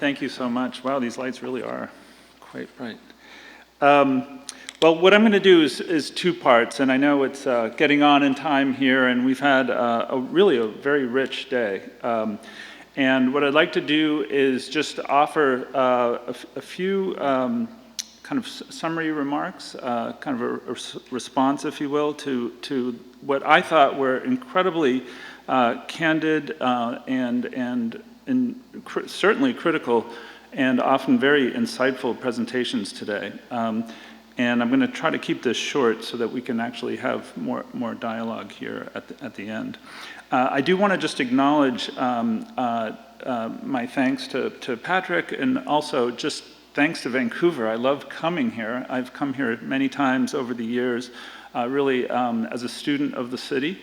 Thank you so much. Wow, these lights really are quite bright. Well, what I'm going to do is two parts, and I know it's getting on in time here, and we've had really a very rich day. And what I'd like to do is just offer a few kind of summary remarks, kind of a response, if you will, to what I thought were incredibly candid and certainly critical and often very insightful presentations today. And I'm going to try to keep this short so that we can actually have more dialogue here at the end. I do want to just acknowledge my thanks to Patrick, and also just thanks to Vancouver. I love coming here. I've come here many times over the years, really as a student of the city.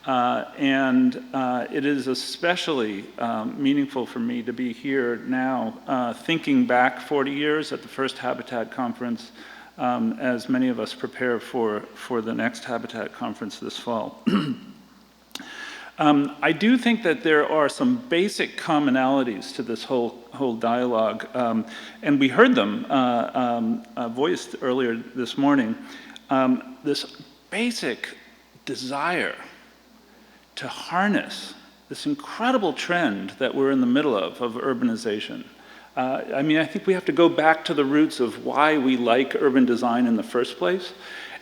And it is especially meaningful for me to be here now, thinking back 40 years at the first Habitat Conference, as many of us prepare for the next Habitat Conference this fall. I do think that there are some basic commonalities to this whole dialogue, and we heard them voiced earlier this morning. This basic desire to harness this incredible trend that we're in the middle of urbanization. I mean, I think we have to go back to the roots of why we like urban design in the first place,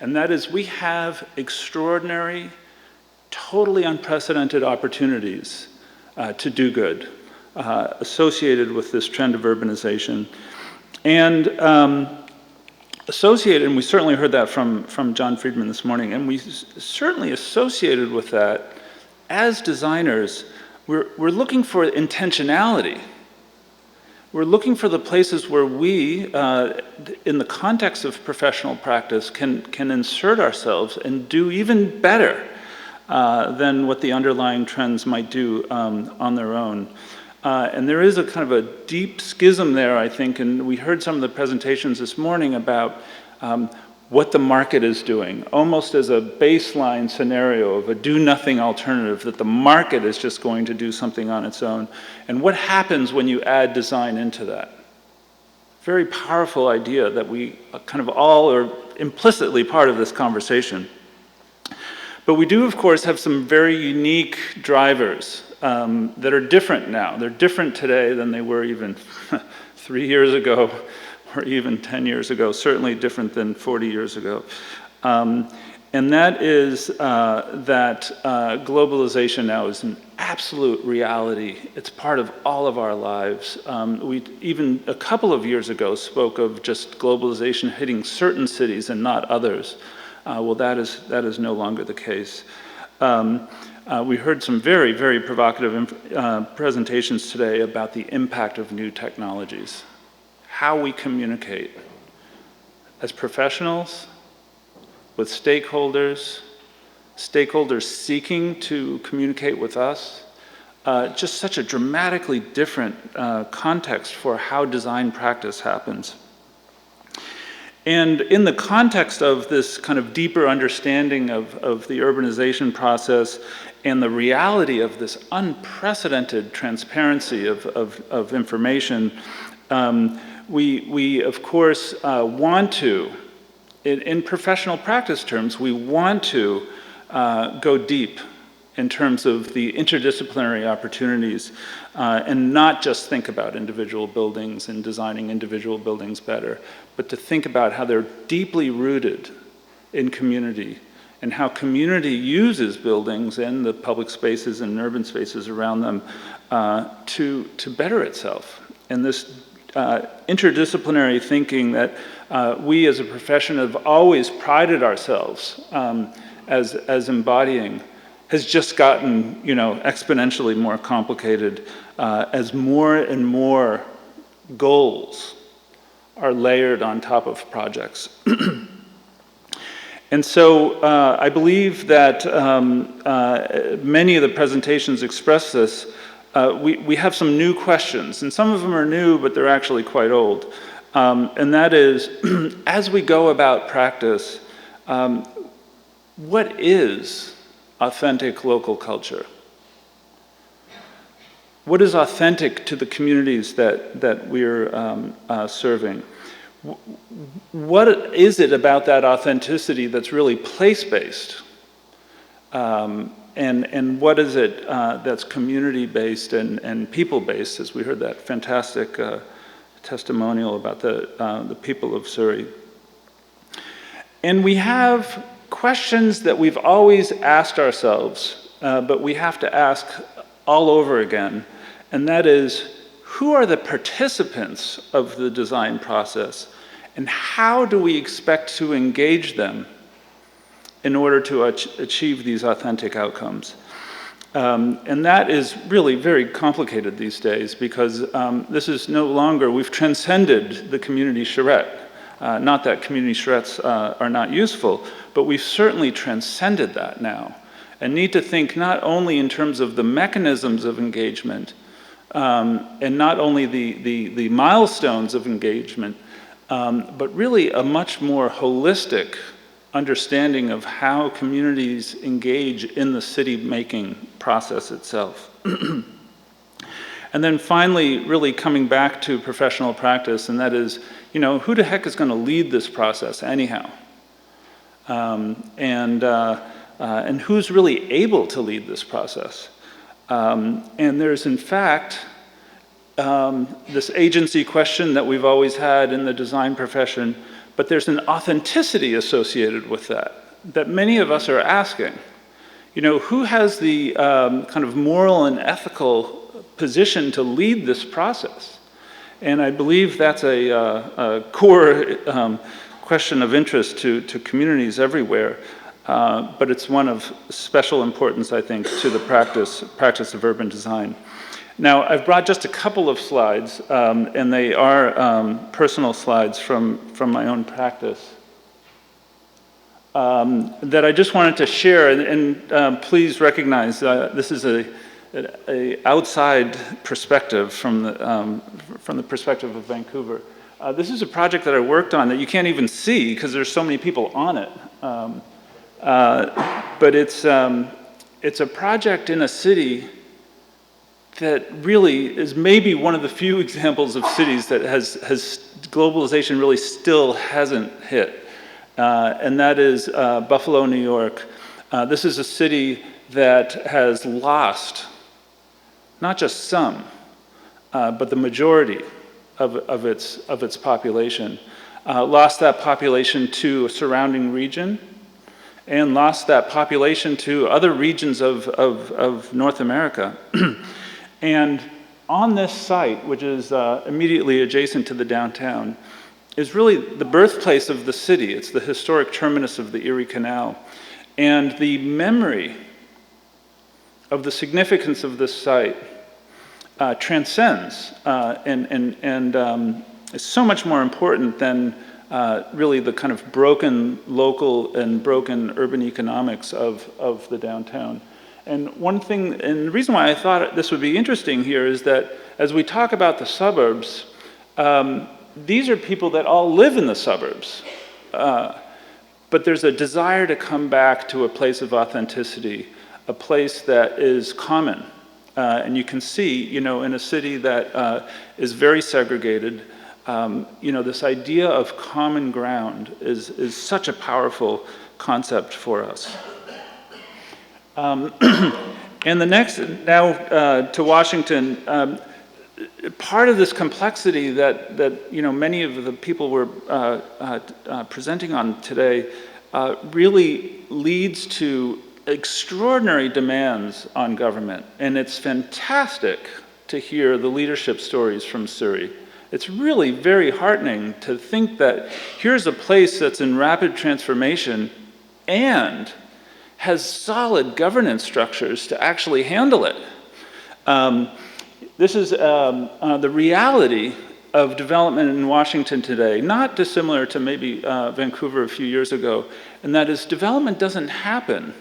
and that is we have extraordinary, totally unprecedented opportunities to do good associated with this trend of urbanization. And associated, and we certainly heard that from John Friedman this morning, and we certainly associated with that, as designers, we're looking for intentionality. We're looking for the places where we, in the context of professional practice, can insert ourselves and do even better than what the underlying trends might do on their own. And there is a kind of a deep schism there, I think, and we heard some of the presentations this morning about what the market is doing, almost as a baseline scenario of a do-nothing alternative, that the market is just going to do something on its own. And what happens when you add design into that? Very powerful idea that we kind of all are implicitly part of this conversation. But we do, of course, have some very unique drivers that are different now. They're different today than they were even 3 years ago, or even 10 years ago, certainly different than 40 years ago. And that is that globalization now is an absolute reality. It's part of all of our lives. We even a couple of years ago spoke of just globalization hitting certain cities and not others. Well, that is no longer the case. We heard some very, very provocative presentations today about the impact of new technologies. How we communicate as professionals, with stakeholders seeking to communicate with us, just such a dramatically different context for how design practice happens. And in the context of this kind of deeper understanding of the urbanization process and the reality of this unprecedented transparency of information, we of course want to, in professional practice terms, we want to go deep in terms of the interdisciplinary opportunities and not just think about individual buildings and designing individual buildings better, but to think about how they're deeply rooted in community and how community uses buildings and the public spaces and urban spaces around them to better itself. And this interdisciplinary thinking that we as a profession have always prided ourselves as embodying has just gotten, exponentially more complicated as more and more goals are layered on top of projects. And so I believe that many of the presentations express this. We have some new questions, and some of them are new, but they're actually quite old. And that is, as we go about practice, what is authentic local culture? What is authentic to the communities that we're serving? What is it about that authenticity that's really place-based? And what is it that's community-based and people-based, as we heard that fantastic testimonial about the people of Surrey. And we have questions that we've always asked ourselves, but we have to ask all over again, and that is, who are the participants of the design process, and how do we expect to engage them in order to achieve these authentic outcomes? And that is really very complicated these days, because this is no longer, we've transcended the community charrette. Not that community charrettes are not useful, but we've certainly transcended that now, and need to think not only in terms of the mechanisms of engagement, and not only the milestones of engagement, but really a much more holistic understanding of how communities engage in the city-making process itself. And then finally, really coming back to professional practice, and that is, who the heck is going to lead this process anyhow? And who's really able to lead this process? And there's, in fact, this agency question that we've always had in the design profession, but there's an authenticity associated with that many of us are asking. Who has the kind of moral and ethical position to lead this process? And I believe that's a core question of interest to communities everywhere, but it's one of special importance, I think, to the practice of urban design. Now, I've brought just a couple of slides, and they are personal slides from my own practice that I just wanted to share, and please recognize this is a outside perspective from the perspective of Vancouver. This is a project that I worked on that you can't even see because there's so many people on it, but it's a project in a city that really is maybe one of the few examples of cities that has globalization really still hasn't hit, and that is Buffalo, New York. This is a city that has lost not just some, but the majority of its population. Lost that population to a surrounding region, and lost that population to other regions of North America. And on this site, which is immediately adjacent to the downtown, is really the birthplace of the city. It's the historic terminus of the Erie Canal. And the memory of the significance of this site transcends and is so much more important than really the kind of broken local and broken urban economics of the downtown. And one thing, and the reason why I thought this would be interesting here is that as we talk about the suburbs, these are people that all live in the suburbs, but there's a desire to come back to a place of authenticity, a place that is common. And you can see, in a city that is very segregated, this idea of common ground is such a powerful concept for us. And the next, now to Washington, part of this complexity that many of the people were presenting on today really leads to extraordinary demands on government. And it's fantastic to hear the leadership stories from Surrey. It's really very heartening to think that here's a place that's in rapid transformation and has solid governance structures to actually handle it. This is the reality of development in Washington today, not dissimilar to maybe Vancouver a few years ago, and that is development doesn't happen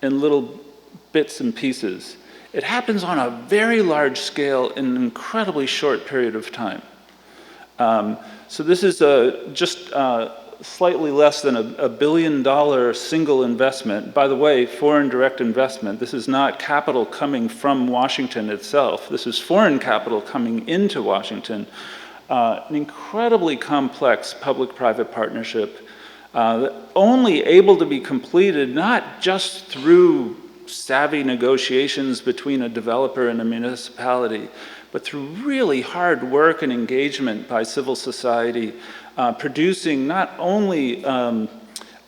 in little bits and pieces. It happens on a very large scale in an incredibly short period of time. So this is just slightly less than a $1 billion single investment. By the way, foreign direct investment. This is not capital coming from Washington itself. This is foreign capital coming into Washington. An incredibly complex public-private partnership, only able to be completed not just through savvy negotiations between a developer and a municipality, but through really hard work and engagement by civil society, producing not only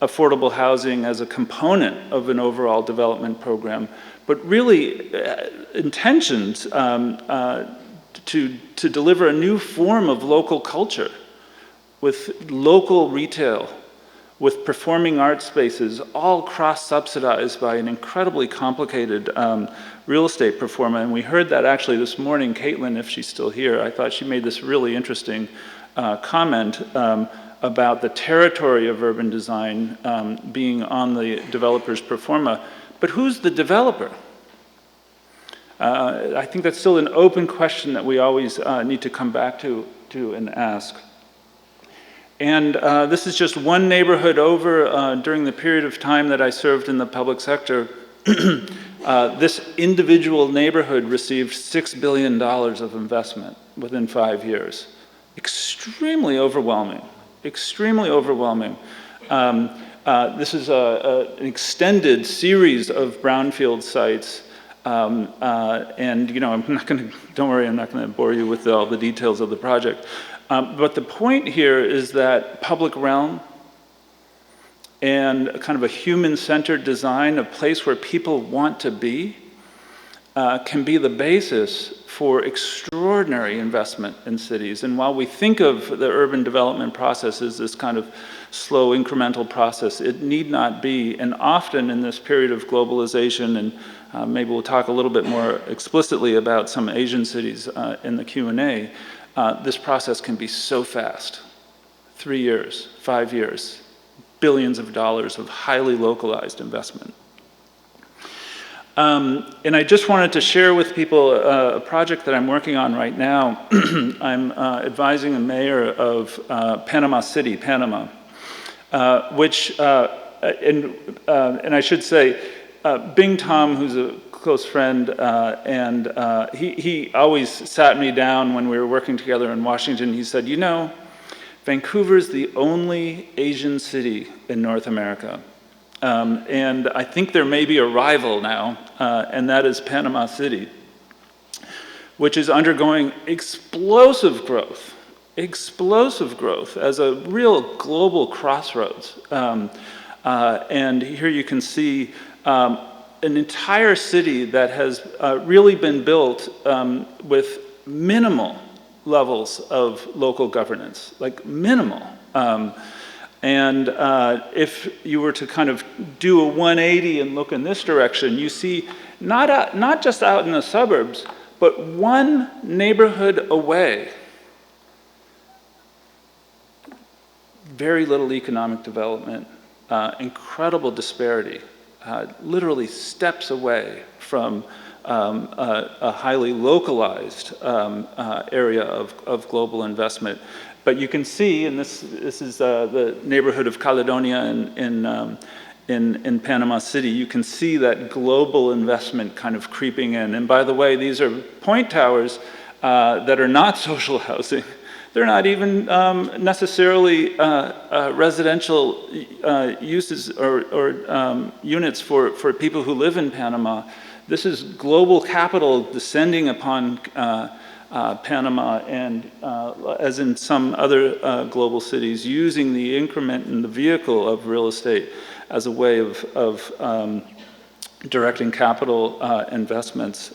affordable housing as a component of an overall development program, but really intentions to deliver a new form of local culture with local retail, with performing arts spaces, all cross-subsidized by an incredibly complicated real estate performer. And we heard that actually this morning, Caitlin, if she's still here, I thought she made this really interesting comment about the territory of urban design being on the developer's performa. But who's the developer? I think that's still an open question that we always need to come back to and ask. And this is just one neighborhood over during the period of time that I served in the public sector. This individual neighborhood received $6 billion of investment within 5 years. Extremely overwhelming, extremely overwhelming. This is an extended series of brownfield sites. And you know, I'm not going to, don't worry, I'm not going to bore you with all the details of the project. But the point here is that public realm and kind of a human-centered design, a place where people want to be, can be the basis for extraordinary investment in cities. And while we think of the urban development process as this kind of slow incremental process, it need not be. And often in this period of globalization, and maybe we'll talk a little bit more explicitly about some Asian cities in the Q&A, this process can be so fast. 3 years, 5 years, billions of dollars of highly localized investment. And I just wanted to share with people a project that I'm working on right now. I'm advising the mayor of Panama City, Panama, which, and I should say, Bing Tom, who's a close friend, and he always sat me down when we were working together in Washington. He said, you know, Vancouver's the only Asian city in North America. And I think there may be a rival now, and that is Panama City, which is undergoing explosive growth as a real global crossroads. And here you can see an entire city that has really been built with minimal levels of local governance, like minimal. And if you were to kind of do a 180 and look in this direction, you see not just out in the suburbs, but one neighborhood away, very little economic development, incredible disparity, literally steps away from a highly localized area of global investment. But you can see, and this is the neighborhood of Caledonia in Panama City, you can see that global investment kind of creeping in. And by the way, these are point towers that are not social housing. They're not even necessarily residential uses or units for people who live in Panama. This is global capital descending upon Panama, and as in some other global cities, using the increment and the vehicle of real estate as a way of directing capital investments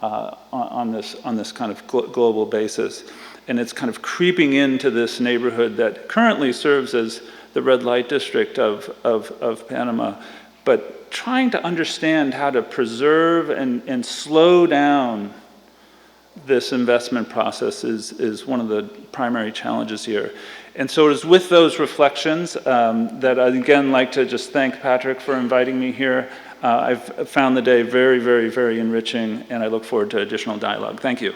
on this kind of global basis. And it's kind of creeping into this neighborhood that currently serves as the red light district of Panama, but trying to understand how to preserve and slow down this investment process is one of the primary challenges here. And so it is with those reflections that I'd again like to just thank Patrick for inviting me here. I've found the day very, very, very enriching, and I look forward to additional dialogue. Thank you.